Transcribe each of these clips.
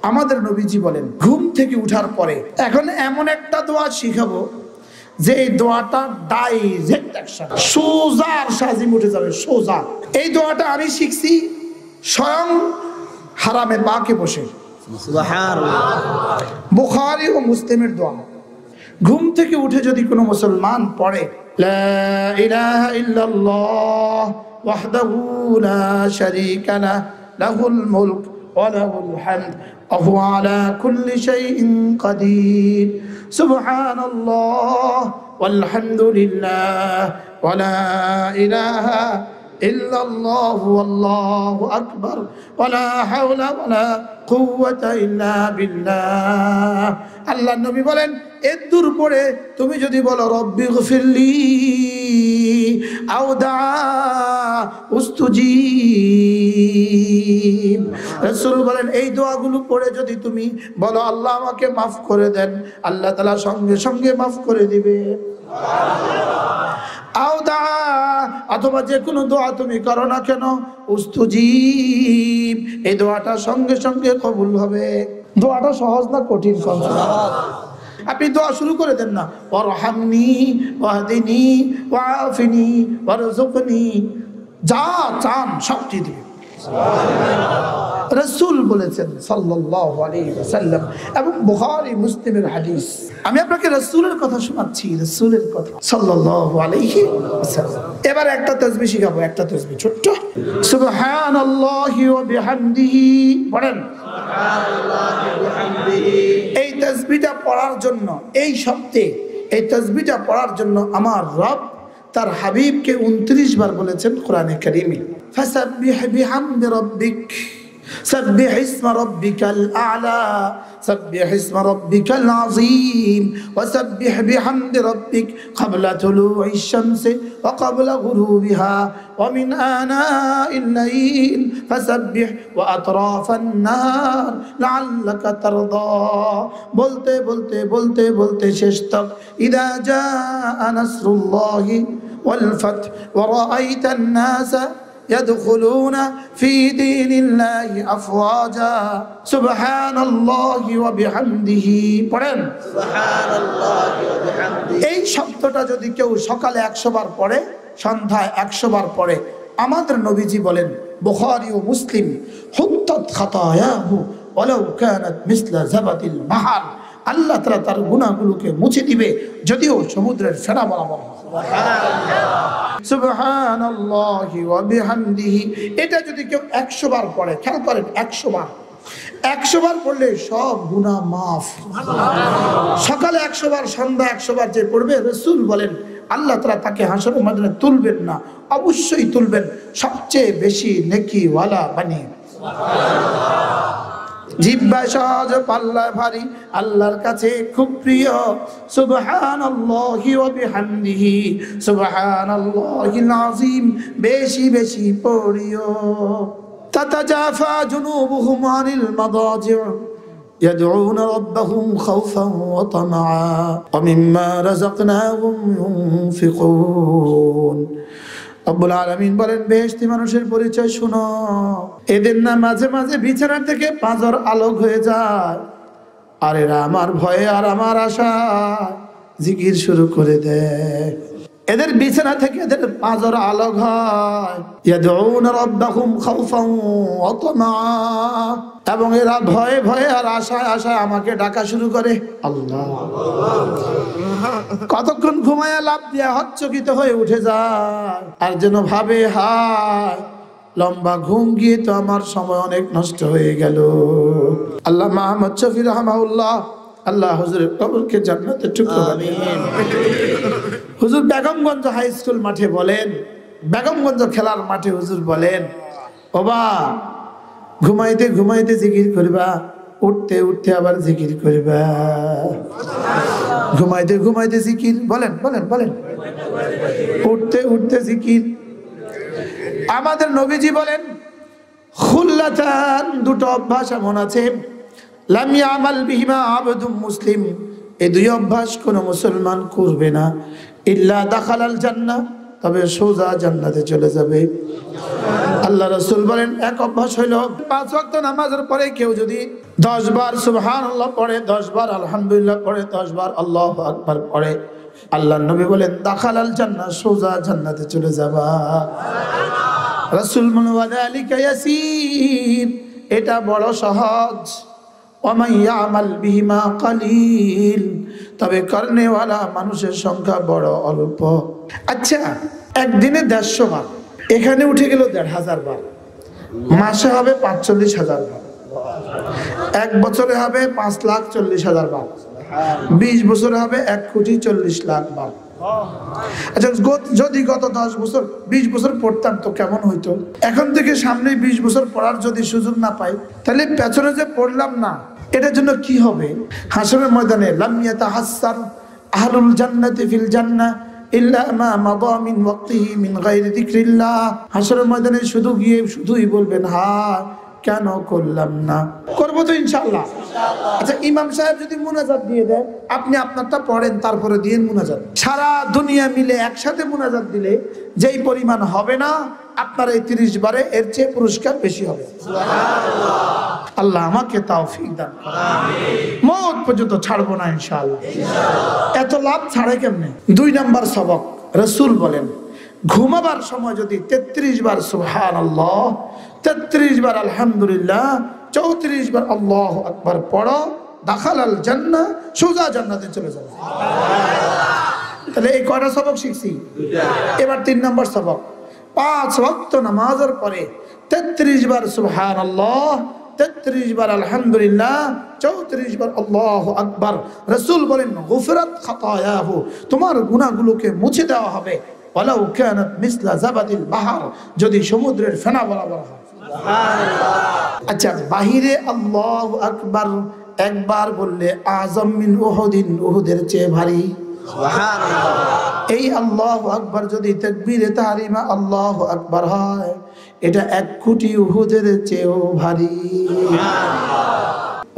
আমাদের নবীজি বলেন ঘুম থেকে উঠার পরে এখন এমন একটা দোয়া শিখাবো যে এই দোয়াটা ডাইরেক্ট অ্যাকশন, সোজা আর সাজিম উঠে যাবে সোজা। এই দোয়াটা আমি শিখছি স্বয়ং হারামে পাকে বসে, বুখারী ও মুসলিমের দোয়া। ঘুম থেকে উঠে যদি কোনো মুসলমান পড়ে লা ইলাহা ইল্লাল্লাহ ওয়াহদাহু লা শারীকা লাহু লাহুল মুলক ওয়া লাহুল হামদ ওয়া হুয়া আলা কুল্লি শাইইন কাদির সুবহানাল্লাহ ওয়ালহামদুলিল্লাহ ওয়া লা ইলাহা ইল্লাল্লাহু আল্লাহু আকবার ওয়া লা হাওলা ওয়া লা কুওয়াতা ইল্লা বিল্লাহ। আল্লাহর নবী বলেন এর দূর পড়ে তুমি যদি বলো রব্বি গফিরলি আও দা উস্তুজিব, রাসূল বলেন এই দোয়াগুলো পড়ে যদি তুমি বলো আল্লাহ আমাকে মাফ করে দেন, আল্লাহ তাআলা সঙ্গে সঙ্গে মাফ করে দিবে। আও দা অথবা যে কোনো দোয়া তুমি করো না কেন উস্তুজিব, এই দোয়াটা সঙ্গে সঙ্গে কবুল হবে। দোয়াটা সহজ না কঠিন? আপনি দোয়া শুরু করে দেন না ওয়ারহামনি ওয়াহদিনি ওয়াআফিনি ওয়ারযুকনি, যা চান সবটি দিবে। রাসূল বলেছেন সাল্লাল্লাহু আলাইহি ওয়াসাল্লাম, এবং বুখারী মুসলিমের হাদিস। আমি আপনাকে রাসূলের কথা শোনাচ্ছি, রাসূলের কথা সাল্লাল্লাহু আলাইহি ওয়াসাল্লাম। এবার একটা তাসবিহ শিখাবো, একটা তাসবিহ ছোট্ট, সুবহানাল্লাহি ওয়া বিহামদিহি পড়েন। সুবহানাল্লাহি ওয়া বিহামদিহি এই তাসবিহটা পড়ার জন্য, এই শব্দে এই তাসবিহটা পড়ার জন্য আমার রব তার হাবিবকে 29 বার বলেছেন কোরআনে কারীমে, ফাসাব্বিহ বিহামদি রাব্বিক সাব্বিহ ইসমা রাব্বিকাল আ'লা সাব্বিহ ইসমা রাব্বিকাল আযীম ওয়া সাব্বিহ বিহামদি রাব্বিক ক্বাবলা তুলুইশ শামসি ওয়া ক্বাবলা গুরুবিহা ওয়া মিন আনাইল লাইল ফাসাব্বিহ ওয়া আতরাফান নাহার লাআল্লাকা তারদা। বলতে বলতে বলতে বলতে শেষ তক ইদা জাআ নাসরুল্লাহি ওয়াল ফাth ওয়া রাআইতান নাসা يدخلون في دين الله أفواجا سبحان الله وبحمده পড়েন সুবহানাল্লাহি ওয়া বিহামদিহি। এই শব্দটা যদি কেউ সকালে 100 বার পড়ে, সন্ধ্যায় 100 বার পড়ে, আমাদের নবীজি বলেন বুখারী ও মুসলিম, হুত্তাত খাতায়াহু ওয়ালাউ কানাত মিসলা যাবাতিল বাহর, আল্লাহ তাআলা তার গুনাহগুলোকে মুছে দিবে যদিও সমুদ্রের ফেনা বরাবর। সুবহানাল্লাহি ওয়া বিহামদিহি এটা যদি কেউ 100 বার পড়ে, খেয়াল করেন 100 বার পড়লে সব গুনাহ মাফ। সকালে 100 বার, সন্ধ্যা 100 বার যে পড়বে, রাসূল বলেন আল্লাহ তাআলা তাকে হাসরের ময়দানে তুলবেন না, অবশ্যই তুলবেন সবচেয়ে বেশি নেকিওয়ালা বানিয়ে। জিহ্বা সহজ পাল্লা ভারী, আল্লাহর কাছে খুব প্রিয়। সুবহানাল্লাহি ওয়া বিহামদিহি সুবহানাল্লাহিল আযীম বেশি বেশি পড়িও। তাতাজাফা জুনুবুহুম আনিল মাদাজি' يدعون ربهم خوفا وطمعا ومما رزقناهم ينفقون। রব্বুল আলামিন বলেন বেহেশতি মানুষের পরিচয় শুনো, এদের না মাঝে মাঝে বিছানা থেকে পাঁজর আলোক হয়ে যায়, আর এরা আমার ভয়ে আর আমার আশা জিকির শুরু করে দেয়। এদের বিছানা থেকে এদের পাঁজর আলোক হয়, ইয়াদউনা রাব্বাহুম খাউফান ওয়া তামআ, এবং এরা ভয়ে ভয়ে আর আশায় আশায় আমাকে ডাকা শুরু করে। আল্লাহ, কতক্ষণ ঘুমায়া লাভ দিয়া হচ্চকিত হয়ে উঠে যায়, আর যেন ভাবে হায় লম্বা ঘুম গিয়ে তো আমার সময় অনেক নষ্ট হয়ে গেল। আল্লাহ মুহাম্মদ শফি রাহমাহুল্লাহ, আল্লাহ হুজুরের কবরকে জান্নাতের টুকরো বানিয়ে দিন। হুজুর বেগমগঞ্জ হাই স্কুল মাঠে বলেন, বেগমগঞ্জ খেলার মাঠে হুজুর বলেন, ওবা ঘুমাইতে ঘুমাইতে জিকির করবা, উঠতে উঠতে আবার জিকির করবা। ঘুমাইতে ঘুমাইতে জিকির, বলেন বলেন বলেন, উঠতে উঠতে জিকির। আমাদের নবীজি বলেন খুল্লাতান, দুটো অভ্যাস এমন আছে, লাম ইয়ামাল বিহিমা আবদুম মুসলিম, এই দুই অভ্যাস কোন মুসলমান করবে না, ইল্লা দাখালাল জান্নাহ, তবে সোজা জান্নাতে চলে যাবে। আল্লাহ রাসূল বলেন এক অভ্যাস হইল 5 ওয়াক্ত নামাজের পরে কেউ যদি 10 বার সুবহানাল্লাহ পড়ে, 10 বার আলহামদুলিল্লাহ পড়ে, 10 বার আল্লাহু আকবার পড়ে, আল্লাহর নবী বলেন দাখালাল জান্নাহ, সোজা জান্নাতে চলে যাবা। রাসূল বলেন ওয়াযালিকা ইয়াসির, এটা বড় সহজ। ওয়ামান ইয়ামাল বিহিমা কালিল, তবে করনেওয়ালা মানুষের সংখ্যা বড় অল্প। আচ্ছা, একদিনে 150 বার, এখানে উঠে গেল 1500 বার, মাসে হবে 45,000 বার, এক বছরে হবে 5,40,000 বার, 20 বছরে হবে 1,40,00,000 বার। আচ্ছা, যদি গত 10 বছর 20 বছর পড়তাম তো কেমন হইতো? এখন থেকে সামনে 20 বছর পড়ার যদি সুযোগ না পাই, তাহলে পেছনে যে পড়লাম না, এটার জন্য কি হবে? হাসরের ময়দানে লাম ইয়াতাহাসসার আহলুল জান্নাতি ফিল জান্নাহ ইল্লা মা মাদা মিন ওয়াক্তিহি মিন গায়রি যিকরিল্লাহ। হাসরের ময়দানে শুধু গিয়ে শুধুই বলবেন হ্যাঁ কেন করলাম না, করবো তো ইনশাআল্লাহ। আচ্ছা, ইমাম সাহেব যদি মুনাজাত দিয়ে দেয়, আপনি আপনারটা পড়েন, তারপরে দিয়েন মুনাজাত। সারা দুনিয়া মিলে একসাথে মুনাজাত দিলে যেই পরিমাণ হবে না, আপনার এই 30 বারে এর চেয়ে পুরস্কার বেশি হবে। আল্লাহ আমাকে তৌফিক দান করুন। আমিন। মওত পর্যন্ত ছাড়বো না ইনশাআল্লাহ। এত লাভ ছাড়ে কেমনে? 2 নাম্বার সবক, রাসূল বলেন ঘুমাবার সময় যদি 33 বার সুবহানাল্লাহ, 33 বার আলহামদুলিল্লাহ, 34 বার আল্লাহু আকবার পড়ো, দাখালাল জান্নাহ, সোজা জান্নাতে চলে যাবে। তাহলে এই কয়টা সবক শিখছি? এবার 3 নাম্বার সবক, 5 ওয়াক্ত নামাজের পরে 33 বার সুবহানাল্লাহ, 33 বার আলহামদুলিল্লাহ, 34 বার আল্লাহু আকবার। রাসূল বলেন গুফরাত খাতায়াহু, তোমার গুনাহগুলোকে মুছে দেওয়া হবে, ওয়ালাউ কানাত মিসলা জাবাদিল বাহর, যদি সমুদ্রের ফেনা বরাবর হয়। সুবহানাল্লাহ। আচ্ছা, বাহিরে আল্লাহু আকবার একবার বললে আযম মিন উহুদিন, উহুদের চেয়ে ভারী। সুবহানাল্লাহ। এই আল্লাহু আকবার যদি তাকবীরে তাহরিমা আল্লাহু আকবার হয়, এটা 1 কোটি উহুদের চেয়েও ভারী।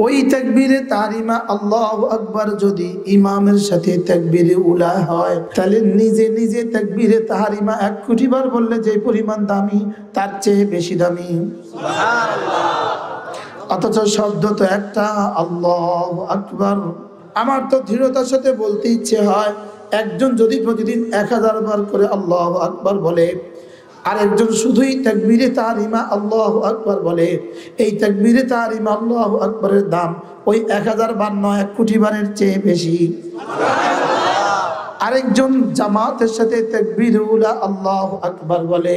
ওই তাকবীরে তাহরিমা আল্লাহু আকবার যদি ইমামের সাথে তাকবীরে উলা হয়, তাহলে নিজে নিজে তাকবীরে তাহরিমা 1 কোটি বার বললে যে পরিমাণ দামি, তার চেয়ে বেশি দামি। সুবহানাল্লাহ। অথচ শব্দ তো একটা, আল্লাহু আকবার। আমার তো দৃঢ়তার সাথে বলতে ইচ্ছে হয়, একজন যদি প্রতিদিন 1000 বার করে আল্লাহু আকবার বলে, আর একজন শুধুই তাকবীরে তাহরিমা আল্লাহু আকবার বলে, এই তাকবীরে তাহরিমা আল্লাহু আকবারের দাম ওই 1000 বার নয়, 1 কোটি বারের চেয়ে বেশি। আরেকজন জামাতের সাথে তাকবীরে উলা আল্লাহু আকবার বলে,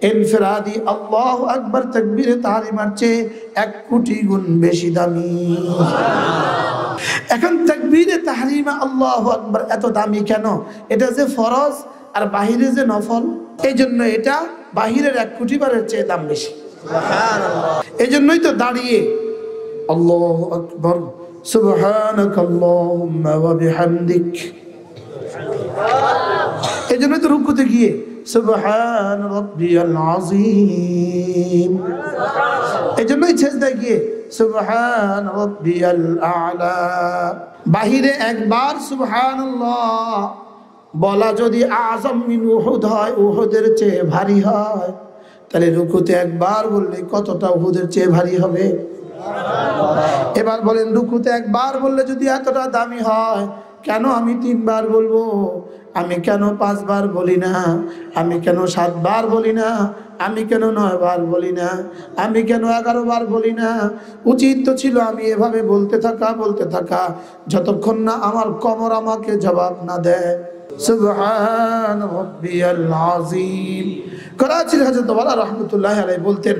ইনফিরাদি আল্লাহু আকবার তাকবীরে তাহরিমার চেয়ে 1 কোটি গুণ বেশি দামি। এখন তাকবীরে তাহরিমা আল্লাহু আকবার এত দামি কেন? এটা যে ফরজ আর বাহিরে যে নফল, এই জন্য এটা বাহিরের 1 কোটি বারের চেয়ে দাম বেশি। সুবহানাল্লাহ। এই জন্যই তো দাঁড়িয়ে আল্লাহু আকবার সুবহানাকাল্লাহুম্মা ওয়া বিহামদিক, এই জন্যই তো রুকুতে গিয়ে সুবহান রাব্বিয়াল আযীম, এই জন্যই সিজদায় গিয়ে সুবহান রাব্বিয়াল আ'লা। বাহিরে একবার সুবহানাল্লাহ বলা যদি আযম মিন উহুদ হয়, উহুদের চেয়ে ভারী হয়, তাহলে রুকুতে একবার বললে কতটা উহুদের চেয়ে ভারী হবে? এবার বলেন, রুকুতে একবার বললে যদি এতটা দামি হয়, কেন আমি 3 বার বলবো? আমি কেন 5 বার বলি না? আমি কেন 7 বার বলি না? আমি কেন 9 বার বলি না? আমি কেন 11 বার বলি না? উচিত তো ছিল আমি এভাবে বলতে থাকা যতক্ষণ না আমার কমর আমাকে জবাব না দেয়। সুবহান রাব্বিয়াল আযীম। করাচির হযরত ওয়ালা রাহমাতুল্লাহি আলাইহি বলতেন,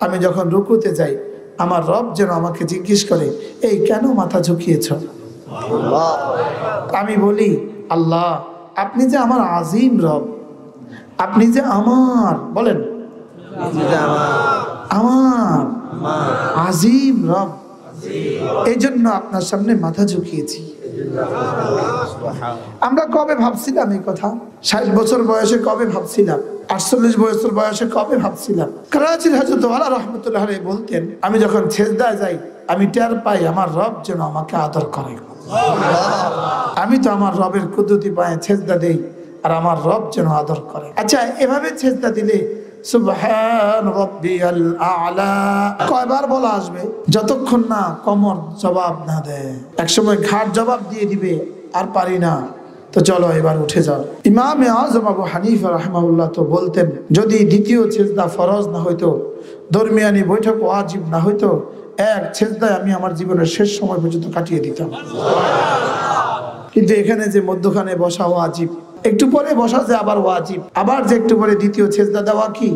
আমি যখন রুকুতে যাই, আমার রব যেন আমাকে জিজ্ঞেস করে, এই কেন মাথা ঝুঁকিয়েছ? আমি বলি, আল্লাহ আপনি যে আমার আজিম রব, আপনি যে আমার, বলেন আমার আজিম রব, এই জন্য আপনার সামনে মাথা ঝুঁকিয়েছি। আমরা কবে ভাবছিলাম এই কথা? 60 বছর বয়সে কবে ভাবছিলাম? 48 বছর বয়সে কবে ভাবছিলাম? করাচির হযরত ওয়ালা রাহমাতুল্লাহি আলাইহি বলতেন, আমি যখন সিজদায় যাই, আমি টের পাই আমার রব যেন আমাকে আদর করে। আমি তো আমার রবের কুদরতি পায়ে সিজদা দেই, আর আমার রব যেন আদর করে। আচ্ছা, এভাবে সিজদা দিলে সুবহান রাব্বিয়াল আ'লা। কয়বার বলা আসবে? যতক্ষণ না কমর জবাব না দেয়। একসময় ঘাট জবাব দিয়ে দিবে, আর পারি না, তো চলো এবার উঠে যাও। ইমাম আযম আবু হানিফা রাহিমাহুল্লাহ তো বলতেন, যদি দ্বিতীয় সিজদা ফরজ না হইতো, দরমিয়ানি বৈঠক ওয়াজিব না হইতো, এক সিজদায় আমি আমার জীবনের শেষ সময় পর্যন্ত কাটিয়ে দিতাম। কিন্তু এখানে যে মধ্যখানে বসা ওয়াজিব, একটু পরে বসা যে আবার ওয়াজিব, আবার যে একটু পরে দ্বিতীয় সিজদা দেওয়া কি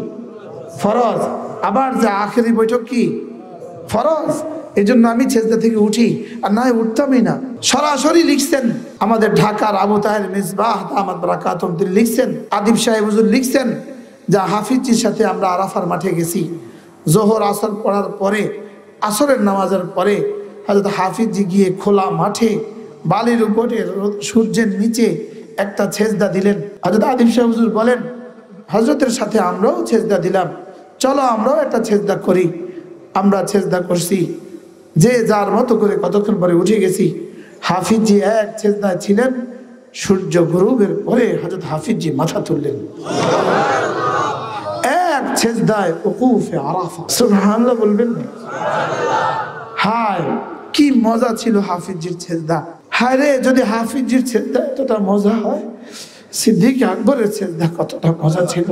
ফরজ, আবার যে আখেরি বৈঠক কি ফরজ। এই জন্য আমি সিজদা থেকে উঠি, আর না উঠতামই না। সরাসরি লিখছেন আমাদের ঢাকার আবু তাহের মিসবাহ দামাত বারাকাতুহু, তিনি লিখছেন, আদিব সাহেব হুজুর লিখছেন, যা হাফিজজির সাথে আমরা আরাফার মাঠে গেছি, জোহর আসর পড়ার পরে, আসরের নামাজের পরে হযরত হাফিজজি গিয়ে খোলা মাঠে বালির উপরে সূর্যের নিচে একটা সিজদা দিলেন। হযরত আদিব সাহেব হুজুর বলেন, হযরতের সাথে আমরাও সিজদা দিলাম, চলো আমরাও একটা সিজদা করি। আমরা সিজদা করছি, যে যার মতো করে কতক্ষণ পরে উঠে গেছি। হাফিজজি এক সিজদায় ছিলেন, সূর্য গরুবের পরে হযরত হাফিজজি মাথা তুললেন, এক সিজদায় উকুফে আরাফা। সুবহানাল্লাহ বলবেন না? হায় কি মজা ছিল হাফিজজির সিজদা। হায় রে, যদি হাফিজজির সিজদা এতটা মজা হয়, সিদ্দিক আকবরের সিজদা কতটা মজা ছিল,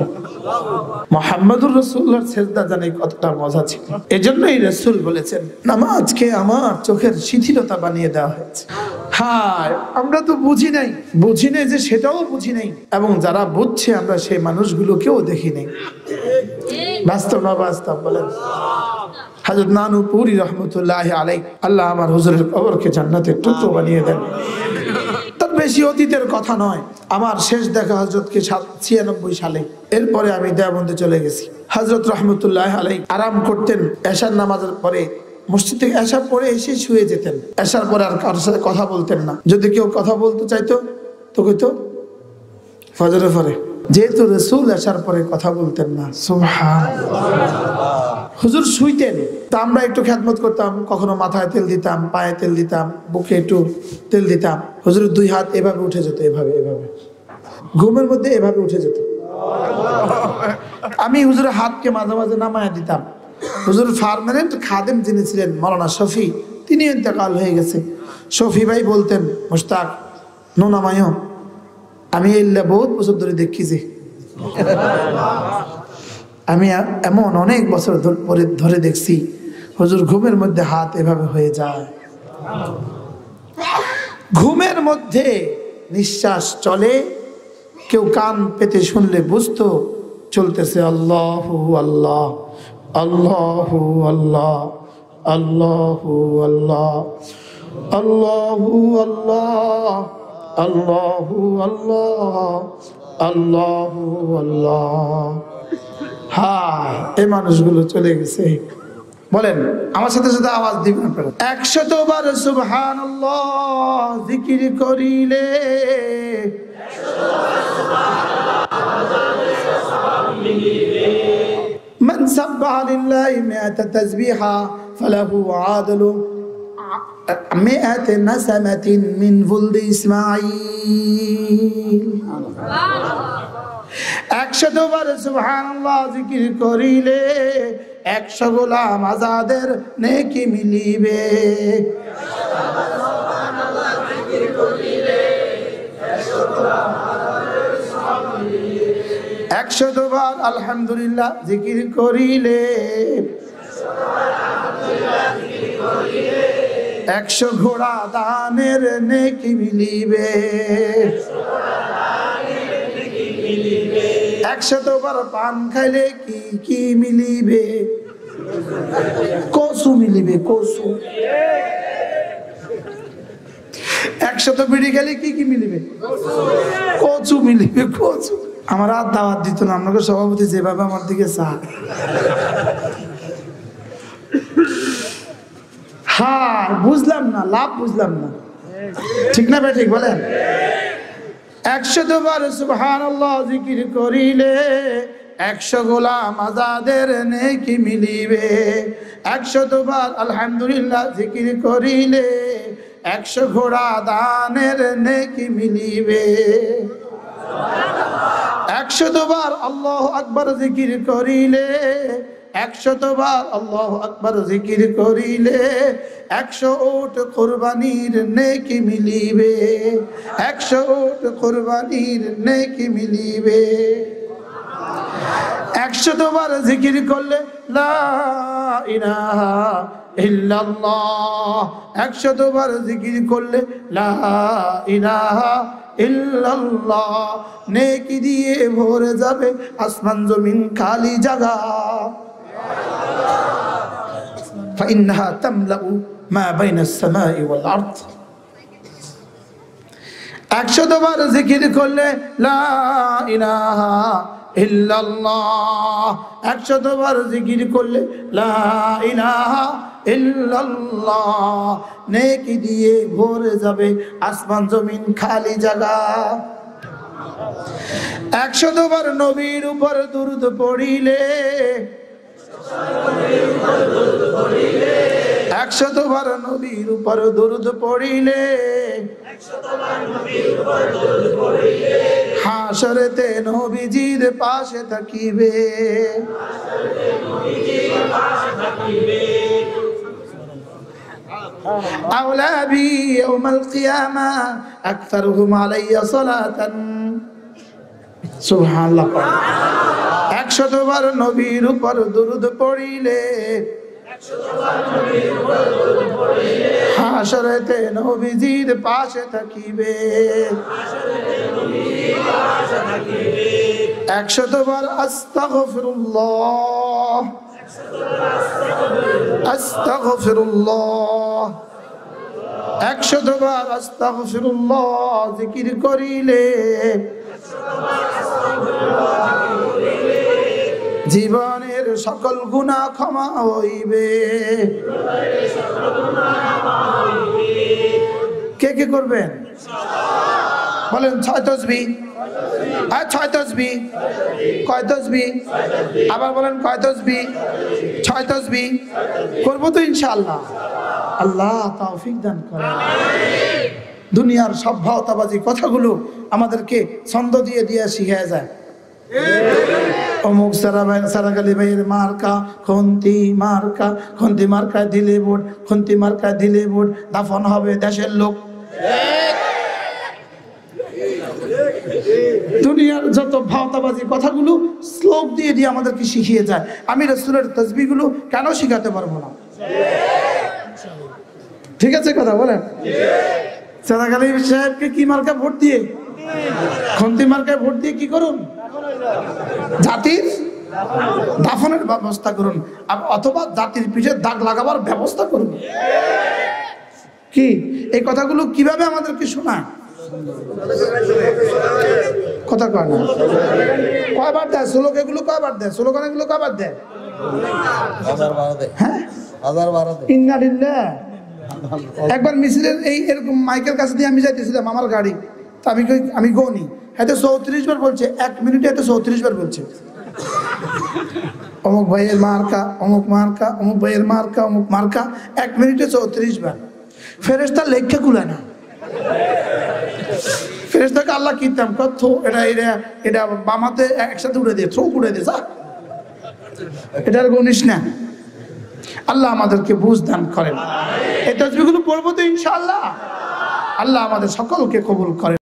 মুহাম্মদুর রাসূলুল্লাহর সিজদা জানি কতটা মজা ছিল। এজন্যই রাসূল বলেছেন, নামাজকে আমার চোখের শিথিলতা বানিয়ে দেওয়া হয়েছে। হায় আমরা তো বুঝি নাই যে সেটাও বুঝি নাই, এবং যারা বুঝছে আমরা সেই মানুষগুলোকেও দেখি নাই। বাস্তব না বাস্তব বলেন? হযরত নানুপুরি রহমতুল্লাহি আলাইহি, আল্লাহ আমার হুজুরের কবরকে জান্নাতের টুকরো বানিয়ে দেন। তার বেশি অতীতের কথা নয়, আমার শেষ দেখা হযরতকে 96 সালে। এরপরে আমি দেওবন্দে চলে গেছি। হযরত রহমতুল্লাহি আলাইহি আরাম করতেন, এশার নামাজের পরে মসজিদ থেকে এশা পড়ে এসে শুয়ে যেতেন। এশার পরে আর কারোর সাথে কথা বলতেন না। যদি কেউ কথা বলতে চাইতো তো কইতো ফজরের পরে, যেহেতু রাসূল এশার পরে কথা বলতেন না। সুবহানাল্লাহ। হুজুর শুইতেন, তা আমরা একটু খেদমত করতাম, কখনো মাথায় তেল দিতাম, পায়ে তেল দিতাম, বুকে একটু তেল দিতাম। হুজুরের দুই হাত এভাবে উঠে যেত, এভাবে এভাবে ঘুমের মধ্যে এভাবে উঠে যেত। আমি হুজুরের হাতকে মাঝে মাঝে নামায় দিতাম। হুজুর পার্মানেন্ট খাদেম যিনি ছিলেন মাওলানা শফি, তিনি ইন্তেকাল হয়ে গেছে। শফি ভাই বলতেন, মুশতাক নো নামায়ো, আমি এল্লা বহুত বছর ধরে দেখিছি, আমি এমন অনেক বছর ধরে দেখছি হুজুর ঘুমের মধ্যে হাত এভাবে হয়ে যায়। ঘুমের মধ্যে নিঃশ্বাস চলে, কেউ কান পেতে শুনলে বুঝতো চলতেছে আল্লাহু আল্লাহ, আল্লাহু আল্লাহ, আল্লাহু আল্লাহ, আল্লাহু আল্লাহ, আল্লাহু আল্লাহ, আল্লাহু আল্লাহ। হ্যাঁ, এই মানুষগুলো চলে গেছে। বলেন আমার সাথে সাথে আওয়াজ দিবেন আপনারা। 100 বার সুবহানাল্লাহ জিকির করিলে, মান সাব্বাহা লিল্লাহি মিআতা তাসবিহা ফালাহু আদলু মিআতি নাসামাতিন মিন ফুলদি ইসমাঈল। 100 বার সুবহানাল্লাহ জিকির করিলে 100 গোলাম আজাদের নেকি মিলিবে। 100 বার আলহামদুলিল্লাহ জিকির করিলে 100 ঘোড়া দানের নেকি মিলিবে। 100 বার পান খাইলে কি কি মিলিবে? কসু মিলিবে, কসু। 100 বিড়ি খেলে কি কি মিলিবে? কচু মিলিবে, কচু। আমার আর দাওয়াত দিত না, আপনাকে সভাপতি যেভাবে আমার দিকে চায়। হ্যাঁ বুঝলাম না, লাভ বুঝলাম না, ঠিক না ভাই? ঠিক বলেন। 100 বার সুবহানাল্লাহ জিকির করিলে 100 গোলাম আজাদের নেকি মিলিবে। 100 বার আলহামদুলিল্লাহ জিকির করিলে 100 ঘোড়া দানের নেকি মিলিবে। 100 বার আল্লাহু আকবার জিকির করিলে, 100 বার আল্লাহু আকবার জিকির করিলে 100 উট কুরবানির নেকি মিলিবে, 100 উট কুরবানির নেকি মিলিবে। 100 বার জিকির করলে লা ইলাহা ইল্লাল্লাহ, 100 বার জিকির করলে লা ইলাহা ইল্লাল্লাহ, নেকি দিয়ে ভরে যাবে আসমান জমিন খালি জায়গা। فإنها تملأ ما بين السماء والأرض। 100 বার জিকির করলে লা ইলাহা ইল্লাল্লাহ, 100 বার জিকির করলে লা ইলাহা ইল্লাল্লাহ, নেকি দিয়ে ভরে যাবে আসমান জমিন খালি জায়গা। 100 বার নবীর উপর দুরূদ পড়িলে, 100 বার নবীর উপর দুরূদ পড়িলে হাশরেতে নবীজির পাশে থাকিবে। আওলাবি ইয়াউমাল কিয়ামা আকসারুহুম আলাইয়া সালাতান। সুবহানাল্লাহ। 100 বার নবীর উপর দুরূদ পড়িলে হাশরেতে নবীজির পাশে থাকিবে। 100 বার আস্তাগফিরুল্লাহ, আস্তাগফিরুল্লাহ, 100 বার আস্তাগফিরুল্লাহ জিকির করিলে জীবনের সকল গুনাহ ক্ষমা হইবে। কে কে করবেন বলেন? 6 তাসবিহ। আর 6 তাসবিহ। কয় তাসবিহ? আবার বলেন কয় তাসবিহ? 6 তাসবিহ করব তো ইনশাআল্লাহ। আল্লাহ তৌফিক দান করেন। দুনিয়ার সব ভাওতাবাজি কথাগুলো আমাদেরকে ছন্দ দিয়ে দিয়ে শিখিয়ে যায়। অমুক সারাগালি ভাইয়ের মার্কা খন্তি মার্কা, খন্তি মার্কায় দিলে ভোট, খন্তি মার্কায় দিলে ভোট, দাফন হবে দেশের লোক। দুনিয়ার যত ভাওতাবাজি কথাগুলো শ্লোক দিয়ে দিয়ে আমাদেরকে শিখিয়ে যায়। আমি রাসূলের তাসবিহগুলো কেন শিখাতে পারবো না? ঠিক আছে কথা বলেন? সারাগালি সাহেবকে কি মার্কা ভোট দিয়ে? খন্তি মার্কায় ভোট দিয়ে কি করুন? জাতির দাফনের ব্যবস্থা করুন, অথবা জাতির পিঠে দাগ লাগাবার ব্যবস্থা করুন। কি এই কথাগুলো কিভাবে আমাদেরকে শোনায়? কথা কয় না। কয়বার দেয় শ্লোক? এগুলো কয়বার দেয়? স্লোগান এগুলো কয়বার দেয়? হ্যাঁ, ইন্না লিল্লাহ। একবার মিছিলের এই এরকম মাইকের কাছে দিয়ে আমি যাইতেছিলাম আমার গাড়ি, তা আমি গনি এতে 34 বার বলছে, 1 মিনিটে এতে 34 বার বলছে অমুক ভাইয়ের মার্কা, অমুক মার্কা, অমুক ভাইয়ের মার্কা, অমুক মার্কা, 1 মিনিটে 34 বার। ফেরেশতা লেখা কুলা না। ফেরেশতাকে আল্লাহ কিতাম কত এটা এটা এটা বামাতে একসাথে উড়ে দিয়ে থ্রো উড়ে দিয়ে যা, এটার গণিস না। আল্লাহ আমাদেরকে বুঝ দান করেন। এই তাসবিহগুলো পড়বো তো ইনশাআল্লাহ। আল্লাহ আমাদের সকলকে কবুল করেন।